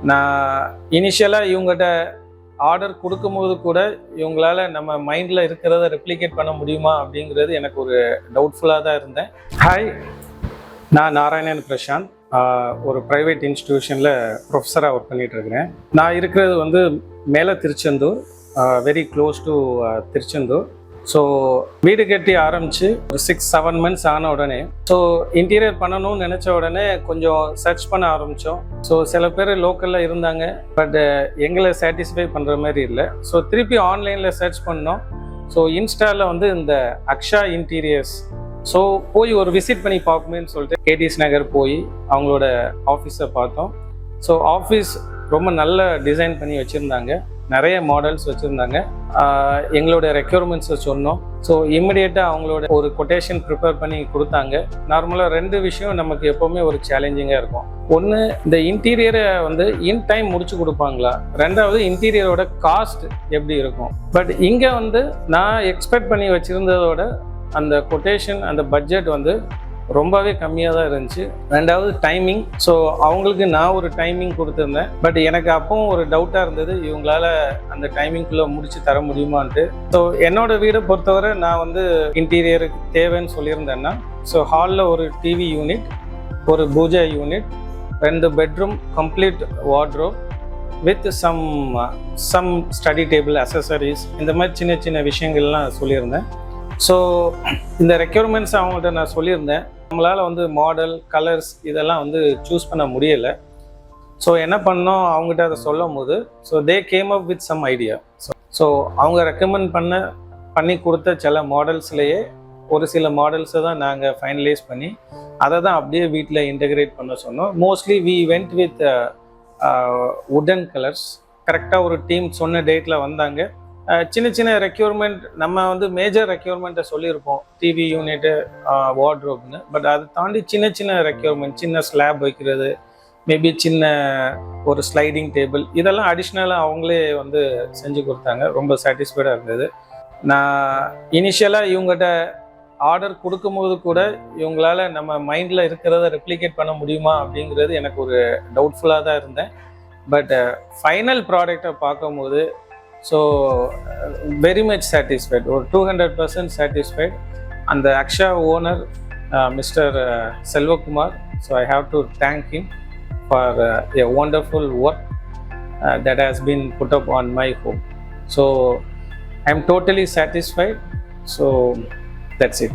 நான் இனிஷியலாக இவங்ககிட்ட ஆர்டர் கொடுக்கும்போது கூட இவங்களால நம்ம மைண்டில் இருக்கிறத ரெப்ளிகேட் பண்ண முடியுமா அப்படிங்கிறது எனக்கு ஒரு டவுட்ஃபுல்லாக தான் இருந்தேன். ஹாய், நான் நாராயணன் பிரசாந்த், ஒரு ப்ரைவேட் இன்ஸ்டிடியூஷனில் ப்ரொஃபஸராக ஒர்க் பண்ணிகிட்ருக்கிறேன். நான் இருக்கிறது வந்து மேலே Tiruchendur, very close to Tiruchendur. So வீடு கட்டி ஆரம்பித்து ஒரு 6-7 months ஆன உடனே ஸோ இன்டீரியர் பண்ணணும்னு நினச்ச உடனே கொஞ்சம் சர்ச் பண்ண ஆரம்பித்தோம். ஸோ சில பேர் லோக்கலில் இருந்தாங்க, பட் எங்களை சாட்டிஸ்ஃபை பண்ணுற மாதிரி இல்லை. ஸோ திருப்பி ஆன்லைனில் சர்ச் பண்ணோம். ஸோ இன்ஸ்டாவில் வந்து இந்த அக்ஷா இன்டீரியர்ஸ், ஸோ போய் ஒரு விசிட் பண்ணி பார்ப்போமேன்னு சொல்லிட்டு கேடிஎஸ் நகர் போய் அவங்களோட ஆஃபீஸை பார்த்தோம். ஸோ ஆஃபீஸ் ரொம்ப நல்ல டிசைன் பண்ணி வச்சுருந்தாங்க, நிறைய மாடல்ஸ் வச்சுருந்தாங்க. எங்களோட ரெக்யூர்மெண்ட்ஸை சொன்னோம். ஸோ இம்மிடியேட்டாக அவங்களோட ஒரு கொட்டேஷன் ப்ரிப்பேர் பண்ணி கொடுத்தாங்க. நார்மலாக 2 விஷயம் நமக்கு எப்போவுமே ஒரு சேலஞ்சிங்காக இருக்கும். ஒன்று, இந்த இன்டீரியரை வந்து இன் டைம் முடிச்சு கொடுப்பாங்களா, 2வது இன்டீரியரோட காஸ்ட் எப்படி இருக்கும். பட் இங்கே வந்து நான் எக்ஸ்பெக்ட் பண்ணி வச்சுருந்ததோட அந்த கொட்டேஷன், அந்த பட்ஜெட் வந்து ரொம்பவே கம்மியாக தான் இருந்துச்சு. 2வது டைமிங். ஸோ அவங்களுக்கு நான் ஒரு டைமிங் கொடுத்துருந்தேன், பட் எனக்கு அப்பவும் ஒரு டவுட்டாக இருந்தது, இவங்களால அந்த டைமிங்குள்ளே முடிச்சு தர முடியுமான்ட்டு. ஸோ என்னோட வீடை பொறுத்தவரை நான் வந்து இன்டீரியருக்கு தேவைன்னு சொல்லியிருந்தேன்னா, ஸோ ஹாலில் ஒரு டிவி யூனிட், ஒரு pooja unit, 2 bedroom, complete wardrobe with some study table, accessories, இந்த மாதிரி சின்ன சின்ன விஷயங்கள்லாம் சொல்லியிருந்தேன். ஸோ இந்த ரெக்யூர்மெண்ட்ஸ் அவங்கள்ட்ட நான் சொல்லியிருந்தேன். நம்மளால் வந்து மாடல், கலர்ஸ் இதெல்லாம் வந்து சூஸ் பண்ண முடியலை. ஸோ என்ன பண்ணோம், அவங்ககிட்ட அதை சொல்லும் போது so they came up with some idea. So அவங்க ரெக்கமெண்ட் பண்ணி கொடுத்த சில மாடல்ஸ்லேயே ஒரு சில மாடல்ஸை தான் நாங்கள் ஃபைனலைஸ் பண்ணி அதை தான் அப்படியே வீட்டில் இன்டெகிரேட் பண்ண சொன்னோம். மோஸ்ட்லி வி வெண்ட் வித் வுடன் கலர்ஸ். கரெக்டாக ஒரு டீம் சொன்ன டேட்டில் வந்தாங்க. சின்ன சின்ன ரெக்யூர்மெண்ட், நம்ம வந்து மேஜர் ரெக்யூர்மெண்ட்டை சொல்லியிருப்போம், டிவி யூனிட்டு, வார்ட்ரோப்னு. பட் அதை தாண்டி சின்ன சின்ன ரெக்யூர்மெண்ட், சின்ன ஸ்லாப் வைக்கிறது, மேபி சின்ன ஒரு ஸ்லைடிங் டேபிள், இதெல்லாம் அடிஷ்னலாக அவங்களே வந்து செஞ்சு கொடுத்தாங்க. ரொம்ப சாட்டிஸ்ஃபைடாக இருந்தது. நான் இனிஷியலாக இவங்ககிட்ட ஆர்டர் கொடுக்கும்போது கூட இவங்களால நம்ம மைண்டில் இருக்கிறத ரெப்ளிகேட் பண்ண முடியுமா அப்படிங்கிறது எனக்கு ஒரு டவுட்ஃபுல்லாக தான் இருந்தேன். பட் ஃபைனல் ப்ராடக்டை பார்க்கும்போது ஸோ வெரி மச் சாட்டிஸ்ஃபைட், ஒரு 200% சாட்டிஸ்ஃபைட். அந்த Aqsa owner mister Selvakumar, so I have to thank him for a wonderful work that has been put up on my home. So I am totally satisfied. So that's it.